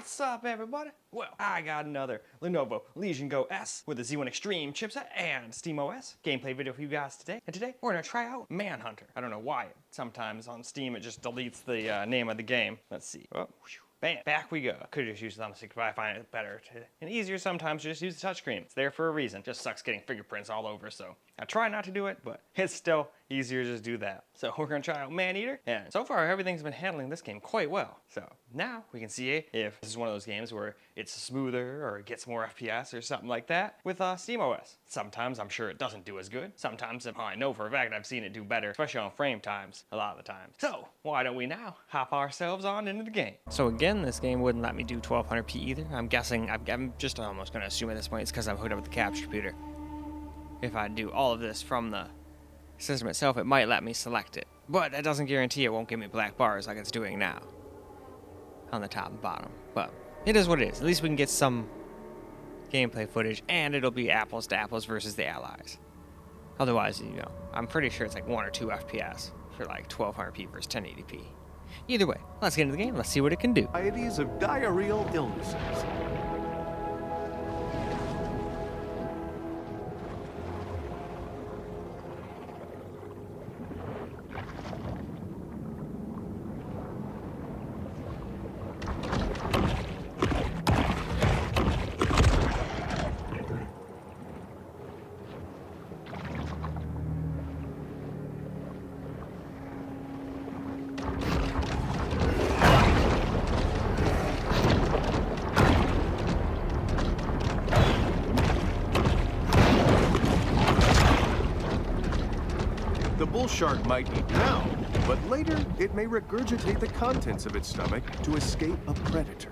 What's up, everybody? Well, I got another Lenovo Legion Go S with a Z1 Extreme chipset and SteamOS gameplay video for you guys today. And today, we're gonna try out Manhunter. I don't know why. Sometimes on Steam, it just deletes the name of the game. Let's see. Oh, whew. Bam, back we go. Could've just used the thumbstick, but I find it better and easier sometimes to just use the touchscreen. It's there for a reason. Just sucks getting fingerprints all over, so I try not to do it, but it's still easier to just do that. So we're gonna try out Maneater, and so far everything's been handling this game quite well. So now we can see if this is one of those games where it's smoother or it gets more FPS or something like that with SteamOS. Sometimes I'm sure it doesn't do as good. Sometimes I know for a fact I've seen it do better, especially on frame times a lot of the times. So why don't we now hop ourselves on into the game? So again, this game wouldn't let me do 1200p either. I'm guessing, I'm just almost gonna assume at this point it's because I'm hooked up with the capture computer. If I do all of this from the system itself, it might let me select it. But that doesn't guarantee it won't give me black bars like it's doing now on the top and bottom. But it is what it is. At least we can get some gameplay footage, and it'll be apples to apples versus the allies. Otherwise, you know, I'm pretty sure it's like 1 or 2 FPS for like 1200p versus 1080p. Either way, let's get into the game. Let's see what it can do. Varieties of diarrheal illnesses. The bull shark might eat now, but later it may regurgitate the contents of its stomach to escape a predator.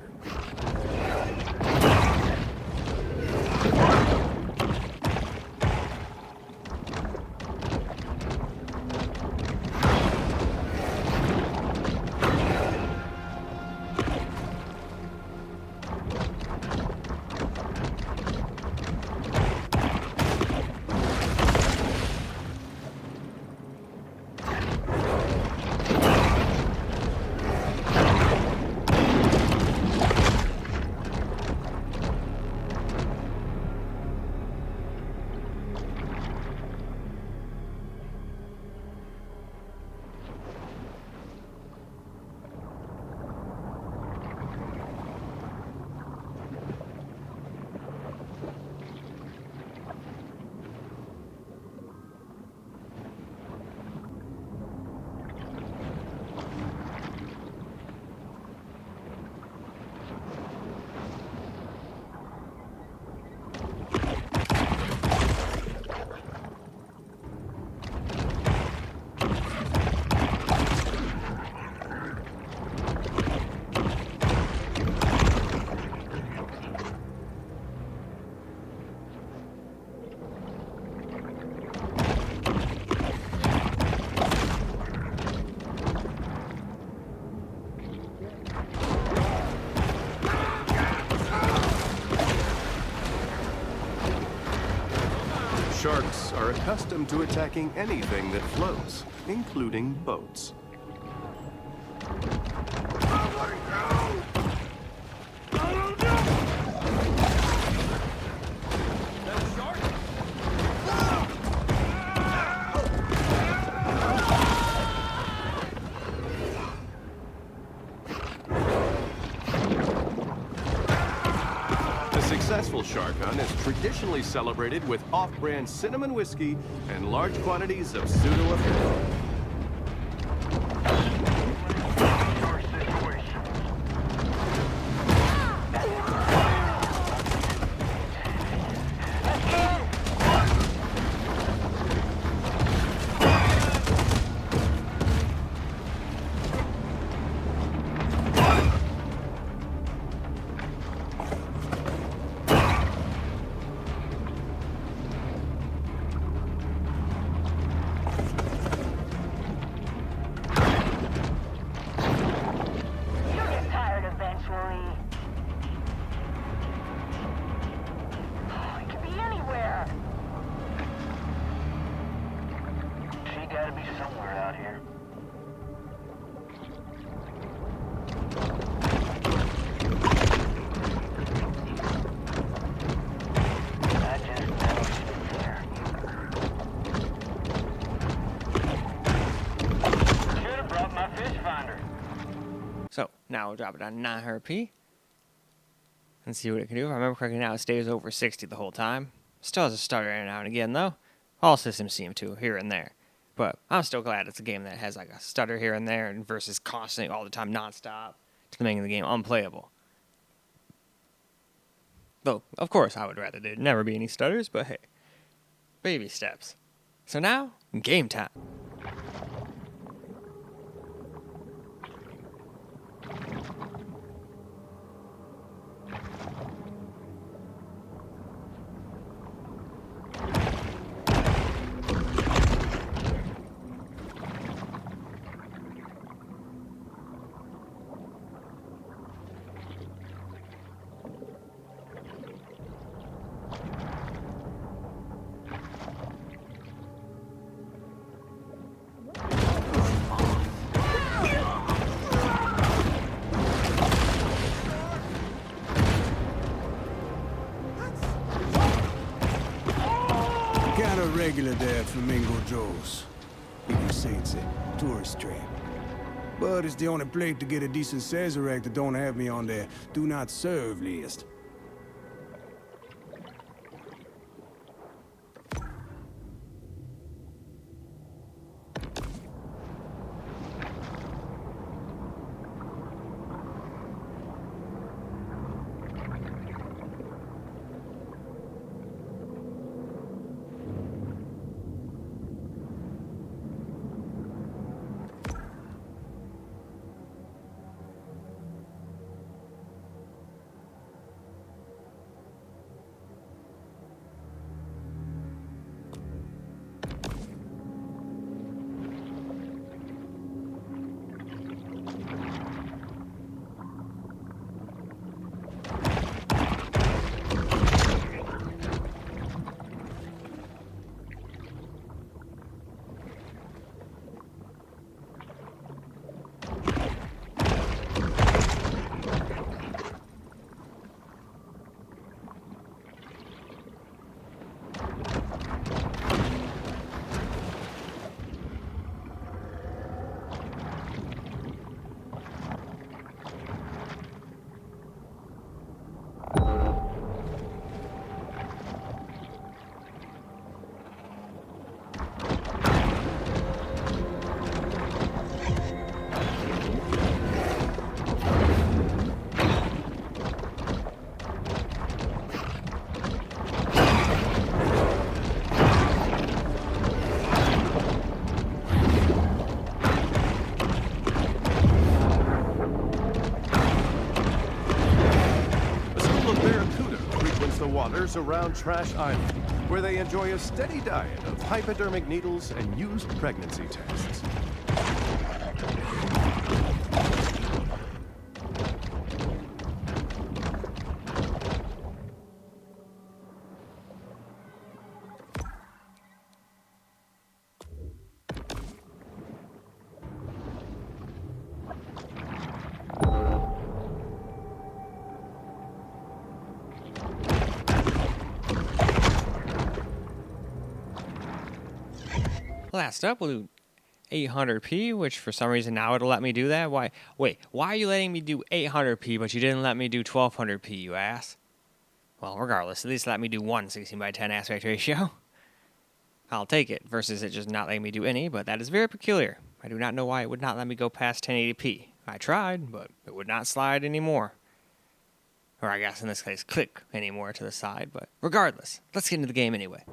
Sharks are accustomed to attacking anything that floats, including boats. A successful shark hunt is traditionally celebrated with off-brand cinnamon whiskey and large quantities of pseudoephedrine. Now we'll drop it on 900p. And see what it can do. If I remember correctly, now it stays over 60 the whole time. Still has a stutter every now and again, though. All systems seem to, here and there. But I'm still glad it's a game that has like a stutter here and there and versus constantly all the time nonstop to making the game unplayable. Though, of course, I would rather there never be any stutters, but hey, baby steps. So now, game time. Regular there at Flamingo Joe's. You can say it's a tourist trap. But it's the only place to get a decent Sazerac that don't have me on their do not serve list. Waters around Trash Island, where they enjoy a steady diet of hypodermic needles and used pregnancy tests. Last up, we'll do 800p, which for some reason now it'll let me do that. Why? Wait, why are you letting me do 800p, but you didn't let me do 1200p, you ass? Well, regardless, at least let me do one 16:10 aspect ratio. I'll take it, versus it just not letting me do any, but that is very peculiar. I do not know why it would not let me go past 1080p. I tried, but it would not slide anymore. Or I guess in this case, click anymore to the side, but regardless, let's get into the game anyway.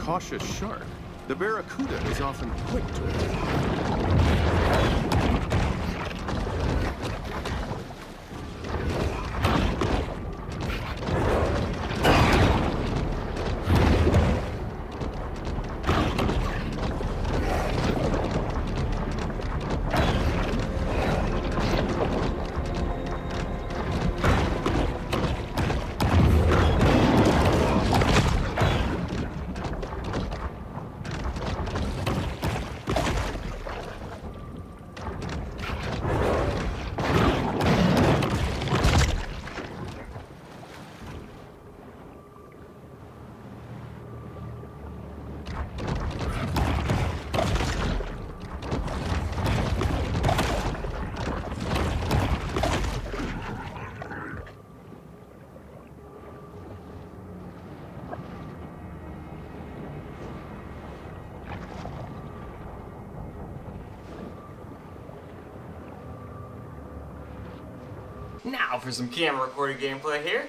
cautious shark, the barracuda is often quick to attack. Now for some camera recorded gameplay here.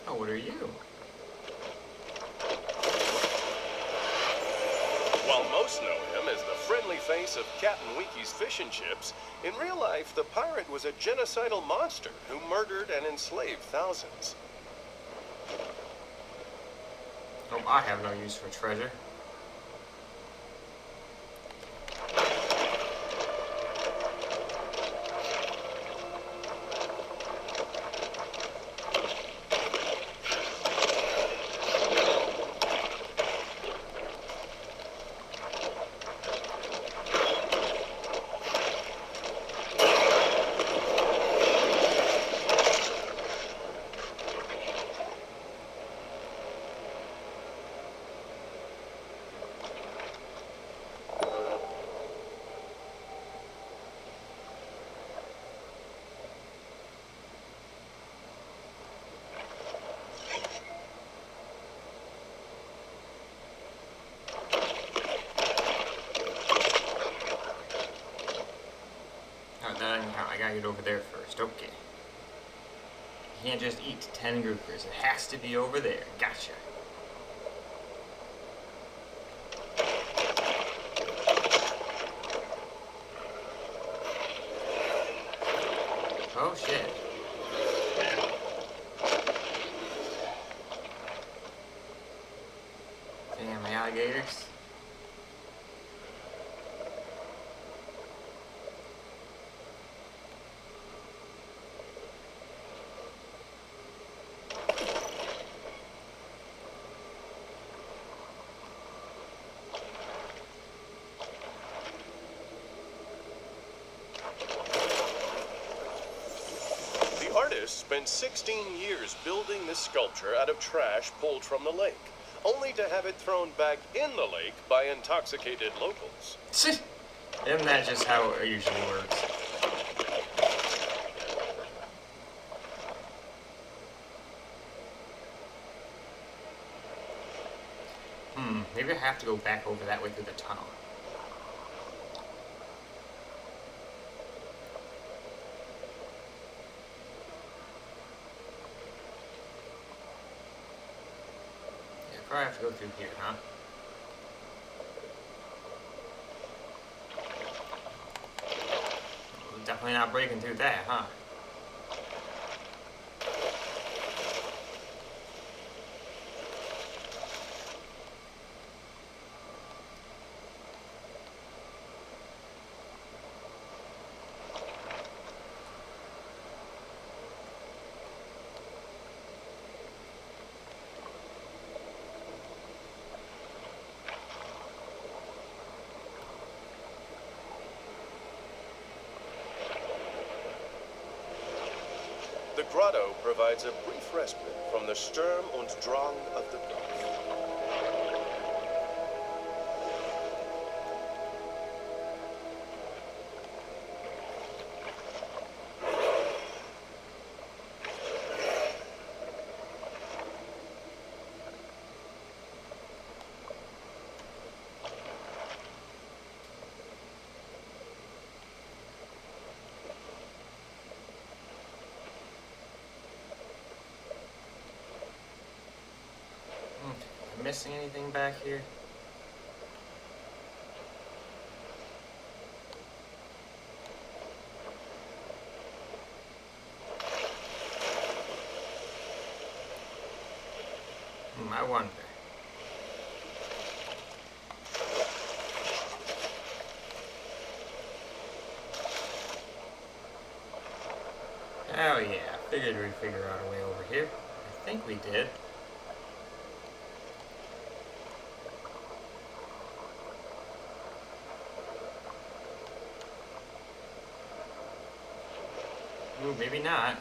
Oh, what are you? While most know him as the friendly face of Captain Wiki's fish and chips, in real life, the pirate was a genocidal monster who murdered and enslaved thousands. Oh, I have no use for treasure. I gotta get over there first. Okay. You can't just eat 10 groupers. It has to be over there. Gotcha. Oh shit. Damn alligators. Spent 16 years building this sculpture out of trash pulled from the lake, only to have it thrown back in the lake by intoxicated locals. Isn't that just how it usually works? Maybe I have to go back over that way through the tunnel. Probably have to go through here, huh? Definitely not breaking through that, huh? The grotto provides a brief respite from the Sturm und Drang of the Gulf. missing anything back here? I wonder. Oh yeah, figured we'd figure out a way over here. I think we did. Ooh, maybe not.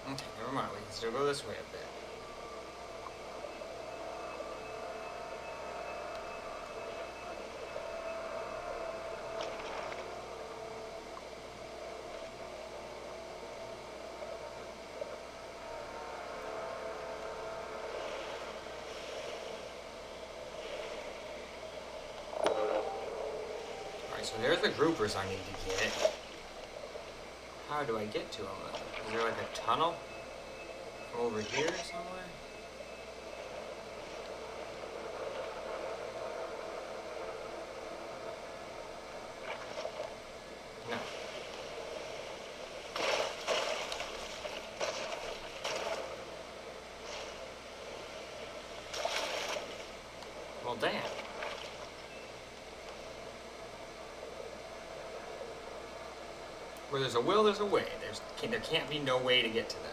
Okay, never mind. We can still go this way a bit. Alright, so there's the groupers I need to get. How do I get to them? Is there like a tunnel over here somewhere? No. Well, damn. Where there's a will, there's a way. There can't be no way to get to them.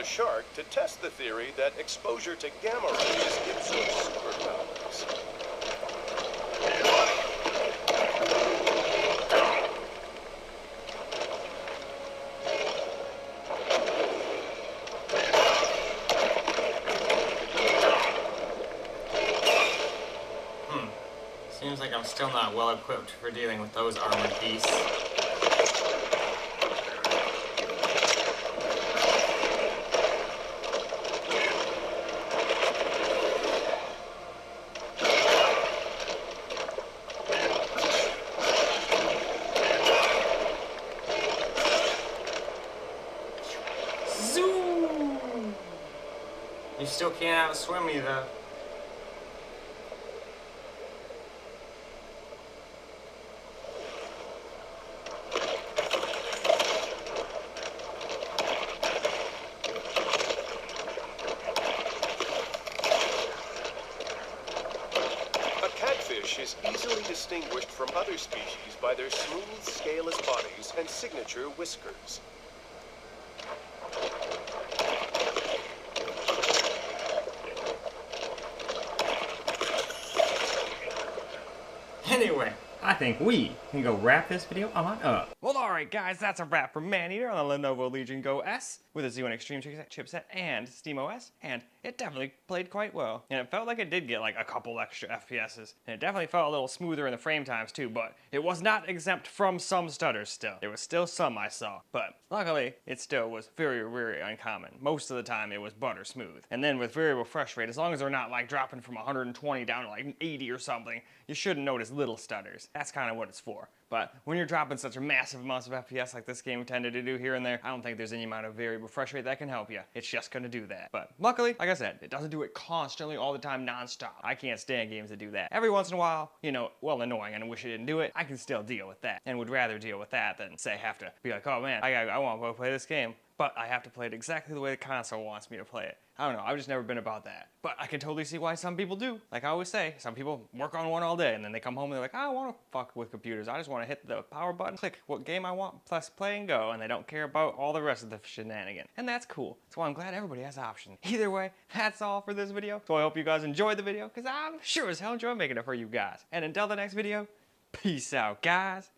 Shark to test the theory that exposure to gamma rays gives you superpowers. Seems like I'm still not well equipped for dealing with those armored beasts. You still can't outswim me though. A catfish is easily distinguished from other species by their smooth, scaleless bodies and signature whiskers. Anyway, I think we can go wrap this video on up. Well, alright guys, that's a wrap for Maneater on the Lenovo Legion Go S with a Z1 Extreme chipset and SteamOS, and it definitely played quite well. And it felt like it did get like a couple extra FPSs, and it definitely felt a little smoother in the frame times too, but it was not exempt from some stutters still. There was still some I saw, but luckily it still was very, very uncommon. Most of the time it was butter smooth. And then with variable refresh rate, as long as they're not like dropping from 120 down to like 80 or something, you shouldn't notice little stutters. That's kind of what it's for. But when you're dropping such a massive amounts of FPS like this game tended to do here and there, I don't think there's any amount of variable refresh rate that can help you. It's just gonna do that. But luckily, like I said, it doesn't do it constantly all the time non-stop. I can't stand games that do that. Every once in a while, you know, well, annoying and I wish it didn't do it, I can still deal with that. And would rather deal with that than say have to be like, oh man, I want to go play this game, but I have to play it exactly the way the console wants me to play it. I don't know, I've just never been about that. But I can totally see why some people do. Like I always say, some people work on one all day and then they come home and they're like, I don't want to fuck with computers. I just want to hit the power button, click what game I want, plus play and go, and they don't care about all the rest of the shenanigans. And that's cool. That's why I'm glad everybody has options. Either way, that's all for this video. So I hope you guys enjoyed the video, because I'm sure as hell enjoy making it for you guys. And until the next video, peace out, guys.